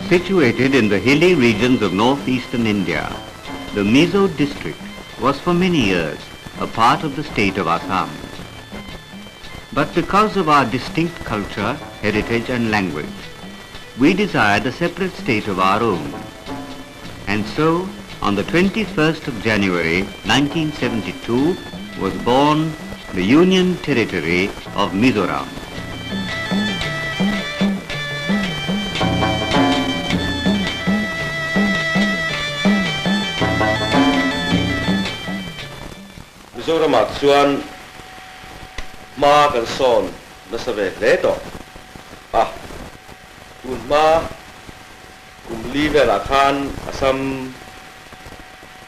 Situated in the hilly regions of northeastern India, the Mizo district was for many years a part of the state of Assam. But because of our distinct culture, heritage and language, we desired a separate state of our own. And so, on the 21st of January 1972 was born the Union Territory of Mizoram. Mizoram at chuan ma kan son na save le to kun ma kumli vela khan Assam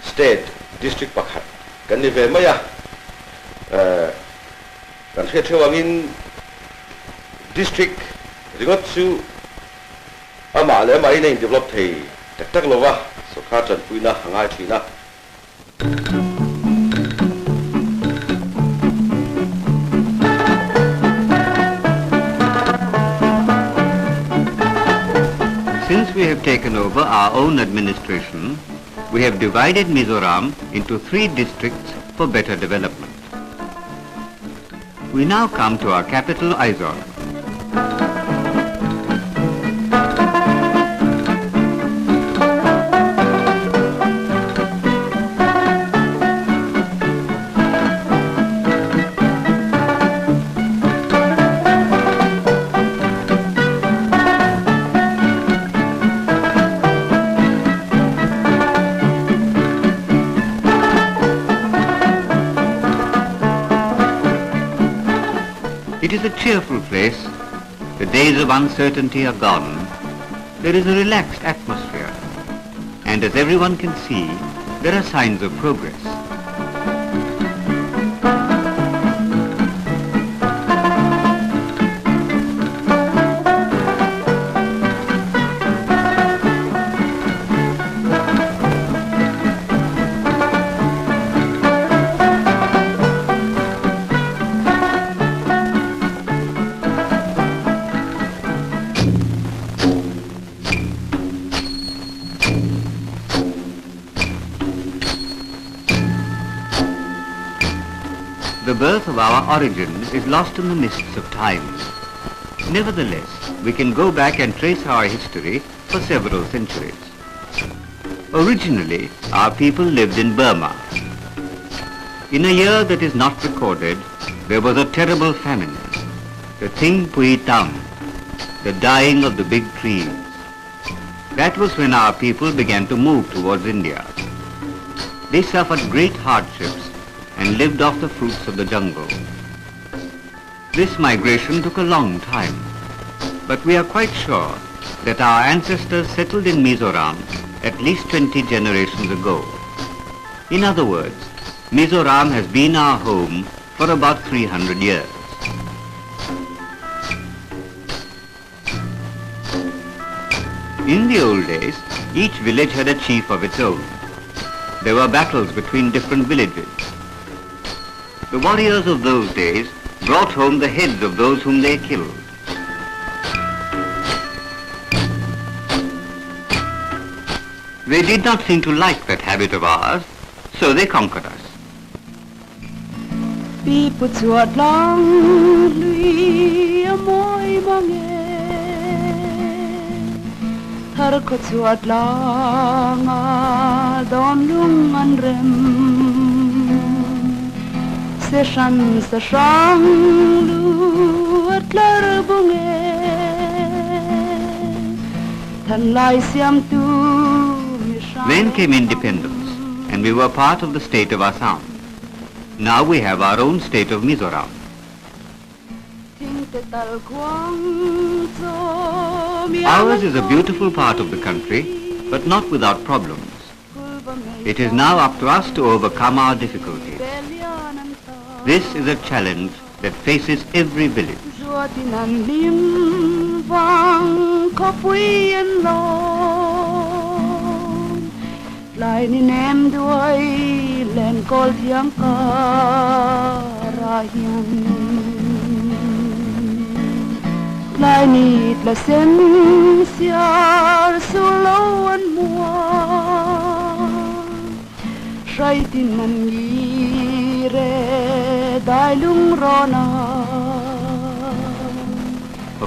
state district pakhat kan ni ve maya kan thewangin district rigot chu ama le mai nei develop thei tak lowa so kha chan puina hangai thina. Since we have taken over our own administration, we have divided Mizoram into 3 districts for better development. We now come to our capital, Aizawl. It is a cheerful place. The days of uncertainty are gone. There is a relaxed atmosphere. And as everyone can see, there are signs of progress. The birth of our origins is lost in the mists of time. Nevertheless, we can go back and trace our history for several centuries. Originally, our people lived in Burma. In a year that is not recorded, there was a terrible famine, the Thing Pui Tam, the dying of the big trees. That was when our people began to move towards India. They suffered great hardships and lived off the fruits of the jungle. This migration took a long time, but we are quite sure that our ancestors settled in Mizoram at least 20 generations ago. In other words, Mizoram has been our home for about 300 years. In the old days, each village had a chief of its own. There were battles between different villages. The warriors of those days brought home the heads of those whom they killed. They did not seem to like that habit of ours, so they conquered us. Se shan se shang lu at lar bunge than lai siam tu. Then came independence, and we were part of the state of Assam. Now we have our own state of Mizoram. Ours is a beautiful part of the country, but not without problems. It is now up to us to overcome our difficulties. This is a challenge that faces every village. tlai ni tla sen siar su lo an mua shai tin man ni re dai lung rona.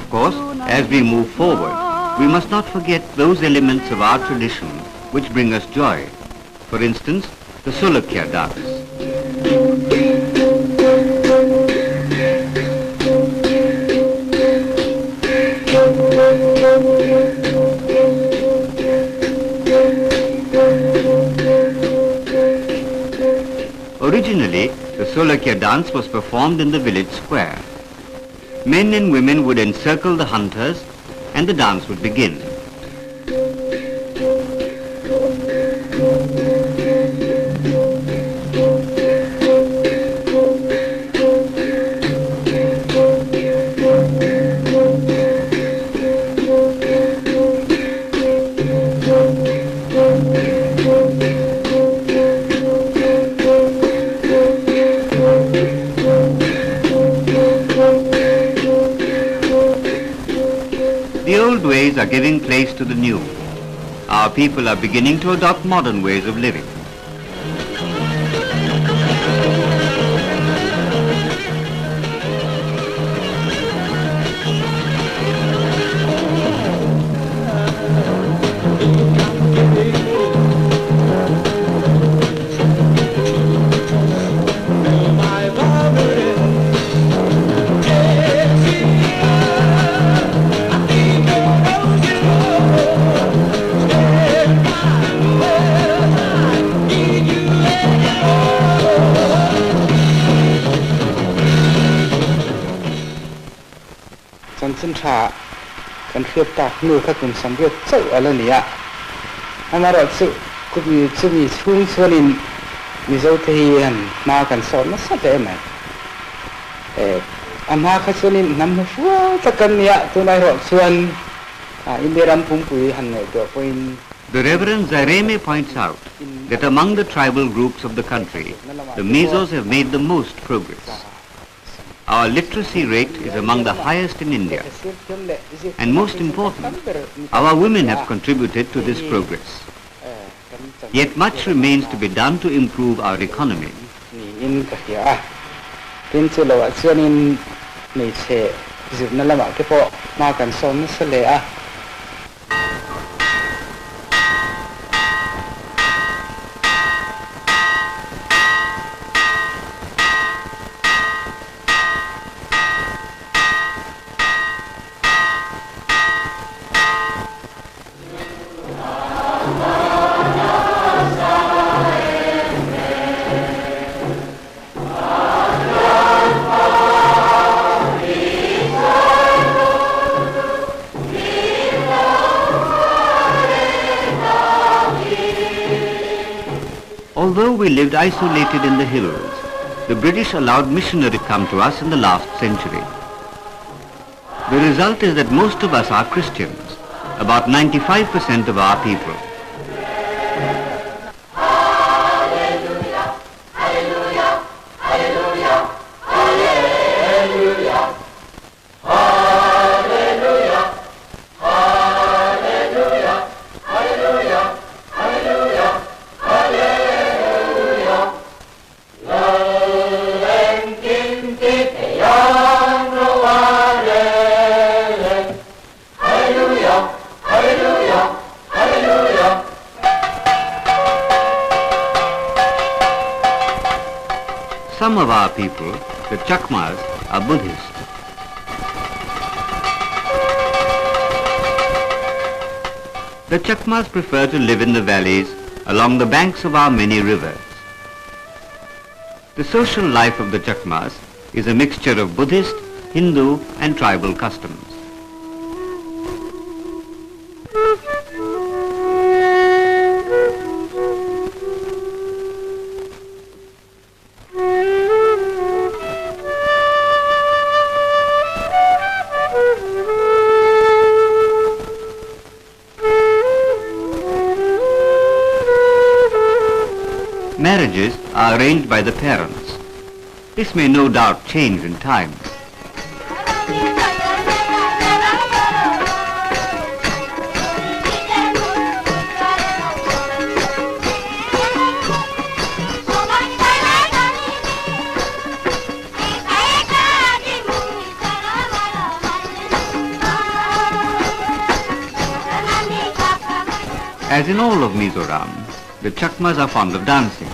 Of course, as we move forward, we must not forget those elements of our tradition which bring us joy. For instance, the Sulakya dance. Originally, the Sulakya dance was performed in the village square. Men and women would encircle the hunters and the dance would begin. The old ways are giving place to the new. Our people are beginning to adopt modern ways of living. Sansan cha kan khiap tak nu kha kun samret chau ala nia amara chu kubi chumi chung sonin mi zo the hi an ma kan son na sa te mai ama kha sonin nam na fu ta kan nia tu nai ro chuan indiram pungpui han nei to point. The Reverend Zaireme points out that among the tribal groups of the country, the Mizos have made the most progress. Our literacy rate is among the highest in India. And most important, our women have contributed to this progress. Yet much remains to be done to improve our economy. Although we lived isolated in the hills, the British allowed missionary to come to us in the last century. The result is that most of us are Christians, about 95% of our people. Some of our people, the Chakmas, are Buddhist. The Chakmas prefer to live in the valleys along the banks of our many rivers. The social life of the Chakmas is a mixture of Buddhist, Hindu and tribal customs. Marriages are arranged by the parents. This may no doubt change in time. As in all of Mizoram, the Chakmas are fond of dancing.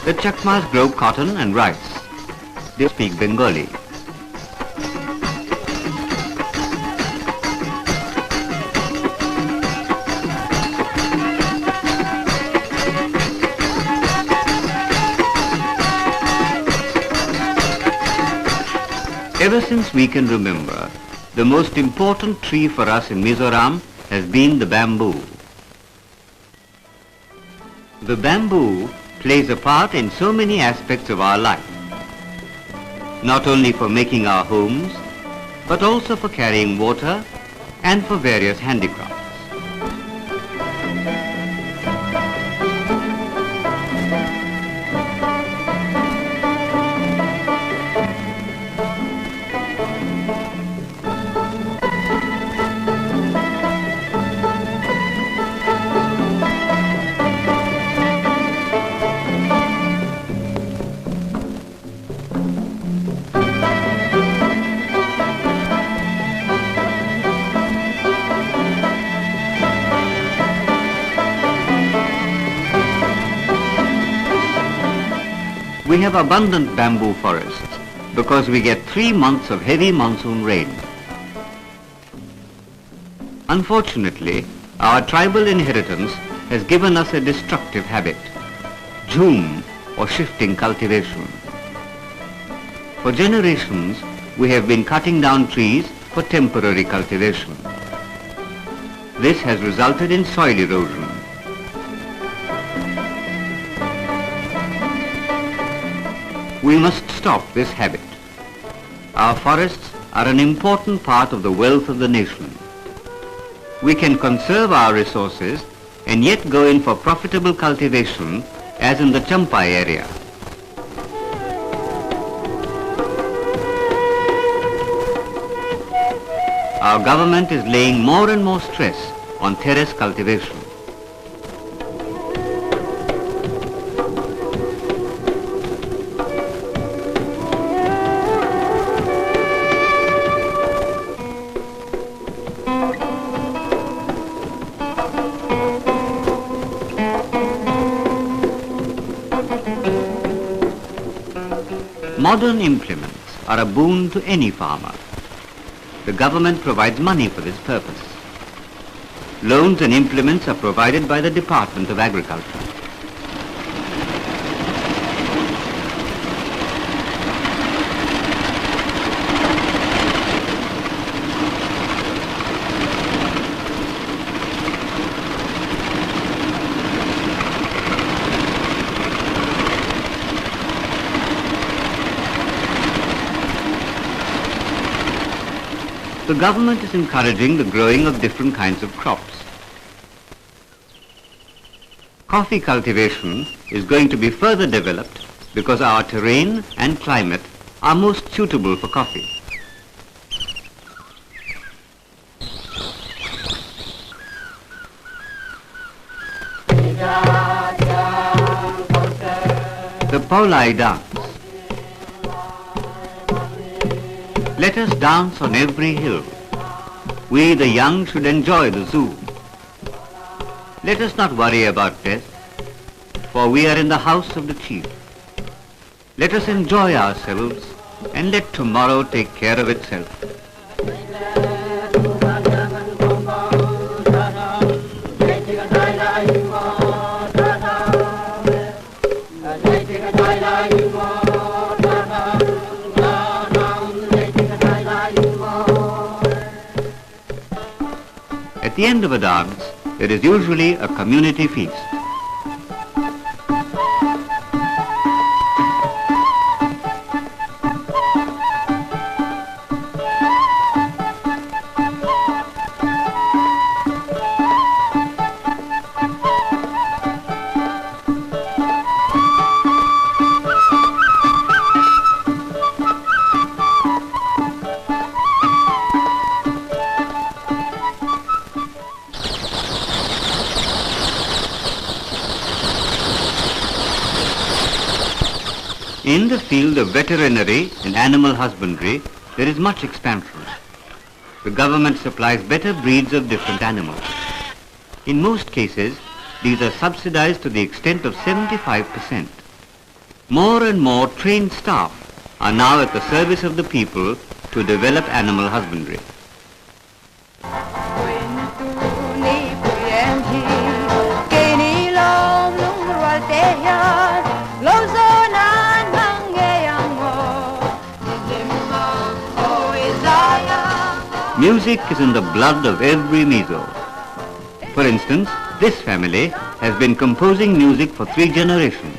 The Chakmas grow cotton and rice. They speak Bengali. Ever since we can remember, the most important tree for us in Mizoram has been the bamboo. The bamboo plays a part in so many aspects of our life, not only for making our homes, but also for carrying water and for various handicrafts. We have abundant bamboo forests because we get 3 months of heavy monsoon rain. Unfortunately, our tribal inheritance has given us a destructive habit, jhoom or shifting cultivation. For generations, we have been cutting down trees for temporary cultivation. This has resulted in soil erosion. We must stop this habit. Our forests are an important part of the wealth of the nation. We can conserve our resources and yet go in for profitable cultivation as in the Champai area. Our government is laying more and more stress on terrace cultivation. Modern implements are a boon to any farmer. The government provides money for this purpose. Loans and implements are provided by the Department of Agriculture. The government is encouraging the growing of different kinds of crops. Coffee cultivation is going to be further developed because our terrain and climate are most suitable for coffee. The Paulai dance. Let us dance on every hill. We, the young, should enjoy the zoo. Let us not worry about death, for we are in the house of the chief. Let us enjoy ourselves and let tomorrow take care of itself. At the end of a dance, there is usually a community feast. In the field of veterinary and animal husbandry, there is much expansion. the government supplies better breeds of different animals. In most cases, these are subsidized to the extent of 75%. More and more trained staff are now at the service of the people to develop animal husbandry. Music is in the blood of every Mizo. For instance, this family has been composing music for 3 generations.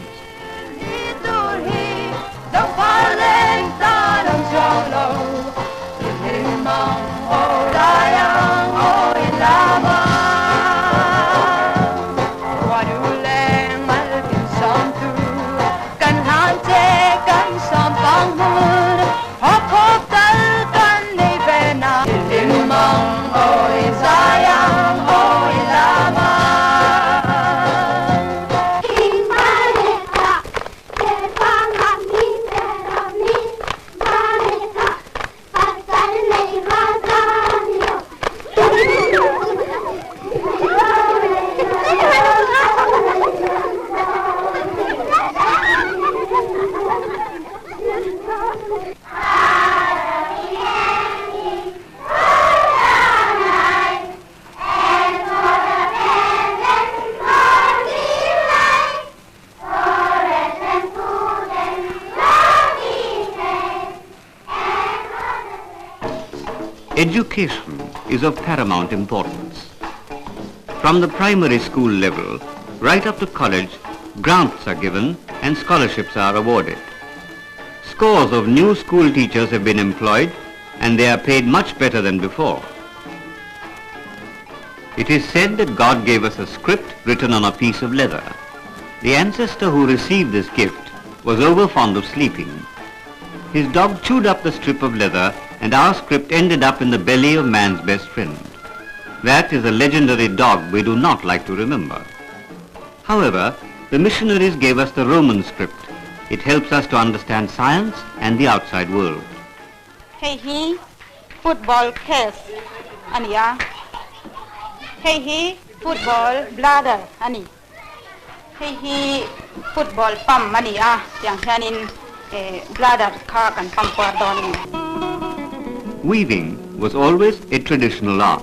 Education is of paramount importance. From the primary school level right up to college, grants are given and scholarships are awarded. Scores of new school teachers have been employed and they are paid much better than before. It is said that God gave us a script written on a piece of leather. The ancestor who received this gift was over fond of sleeping. His dog chewed up the strip of leather and our script ended up in the belly of man's best friend. That is a legendary dog we do not like to remember. However, the missionaries gave us the Roman script. It helps us to understand science and the outside world. Hey he, football case, ania. Hey he, football bladder, ani. Hey he, football pump, ania. Yang hianin bladder car kan pump pardon. Weaving was always a traditional art.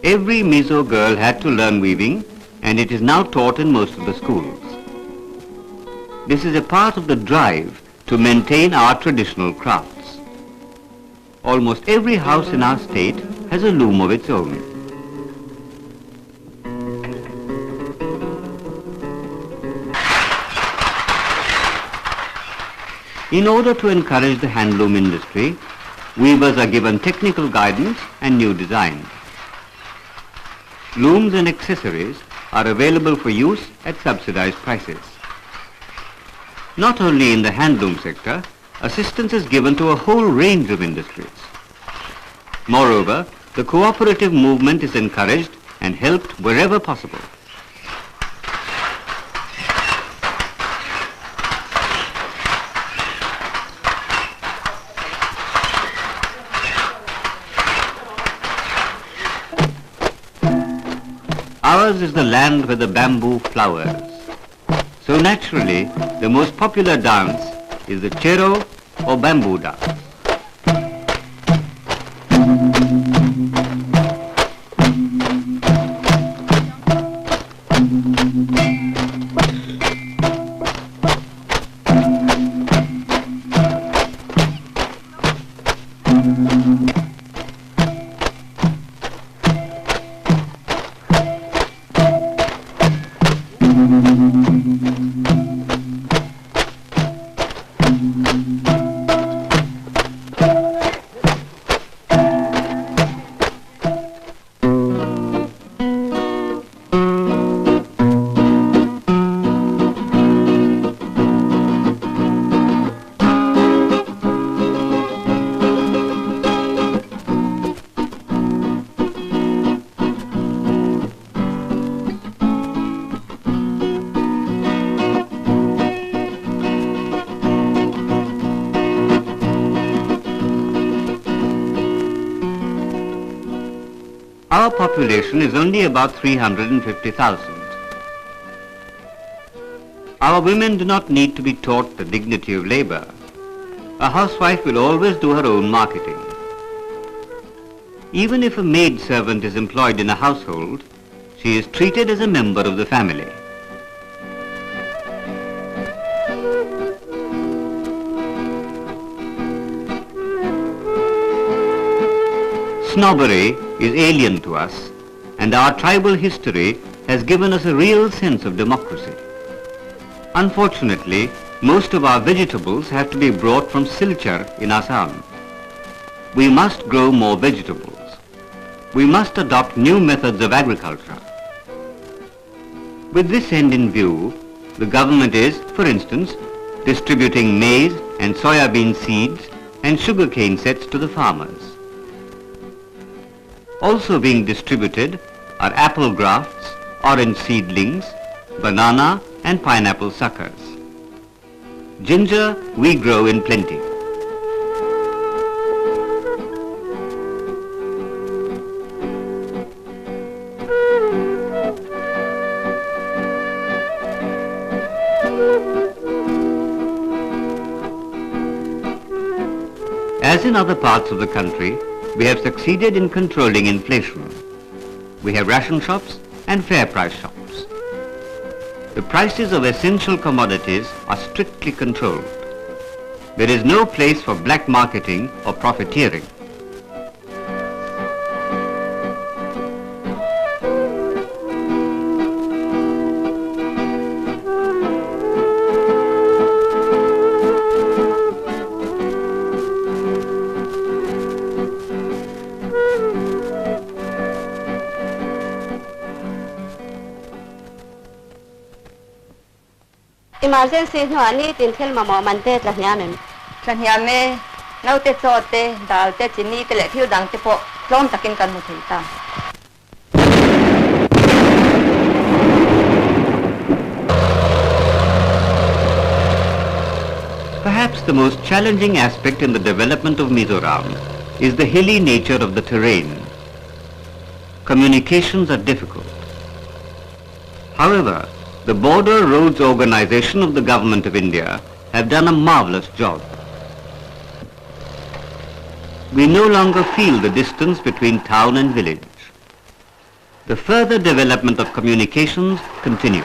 Every Mizo girl had to learn weaving, and it is now taught in most of the schools. This is a part of the drive to maintain our traditional crafts. Almost every house in our state has a loom of its own. In order to encourage the handloom industry, weavers are given technical guidance and new designs. Looms and accessories are available for use at subsidized prices. Not only in the handloom sector, assistance is given to a whole range of industries. Moreover, the cooperative movement is encouraged and helped wherever possible. Ours is the land where the bamboo flowers. So naturally, the most popular dance is the chero or bamboo dance. Our population is only about 350,000. Our women do not need to be taught the dignity of labor. A housewife will always do her own marketing. Even if a maid servant is employed in a household, she is treated as a member of the family. Snobbery is alien to us, and our tribal history has given us a real sense of democracy. Unfortunately, most of our vegetables have to be brought from Silchar in Assam. We must grow more vegetables. We must adopt new methods of agriculture. With this end in view, the government is, for instance, distributing maize and soybean seeds and sugarcane sets to the farmers. Also being distributed are apple grafts, orange seedlings, banana and pineapple suckers. Ginger we grow in plenty. As in other parts of the country, we have succeeded in controlling inflation. We have ration shops and fair price shops. The prices of essential commodities are strictly controlled. There is no place for black marketing or profiteering. Emergency no ani tinthel mamo mante tlahyanen. Tlanhiame, naute tsote, dalte chini tele thiu dang te po, tlom takin kan mu thita. Perhaps the most challenging aspect in the development of Mizoram is the hilly nature of the terrain. Communications are difficult. However, the Border Roads Organization of the Government of India have done a marvelous job. We no longer feel the distance between town and village. The further development of communications continues.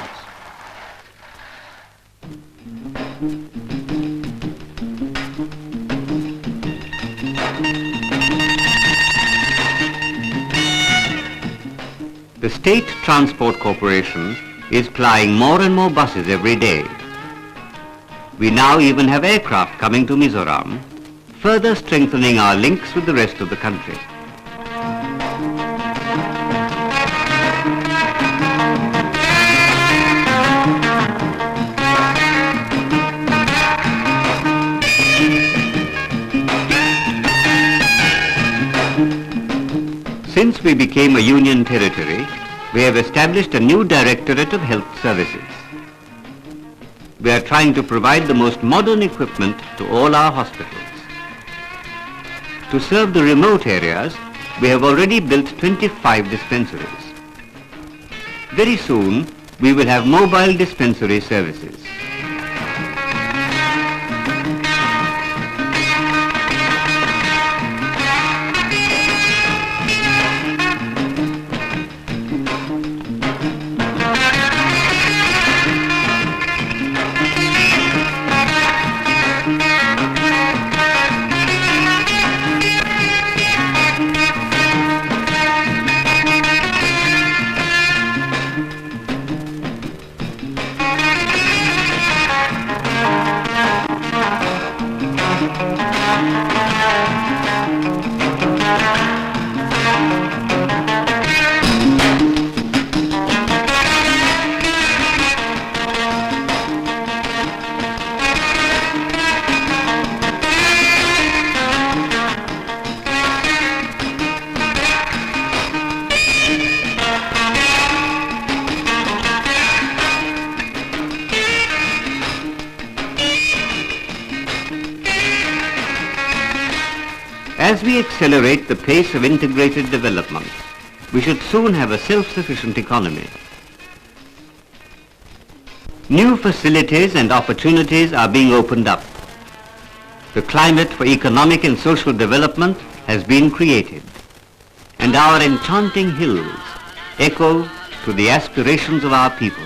The State Transport Corporation is plying more and more buses every day. We now even have aircraft coming to Mizoram, further strengthening our links with the rest of the country. Since we became a union territory, we have established a new Directorate of Health Services. We are trying to provide the most modern equipment to all our hospitals. To serve the remote areas, we have already built 25 dispensaries. Very soon, we will have mobile dispensary services. As we accelerate the pace of integrated development, we should soon have a self-sufficient economy. New facilities and opportunities are being opened up. The climate for economic and social development has been created, and our enchanting hills echo to the aspirations of our people.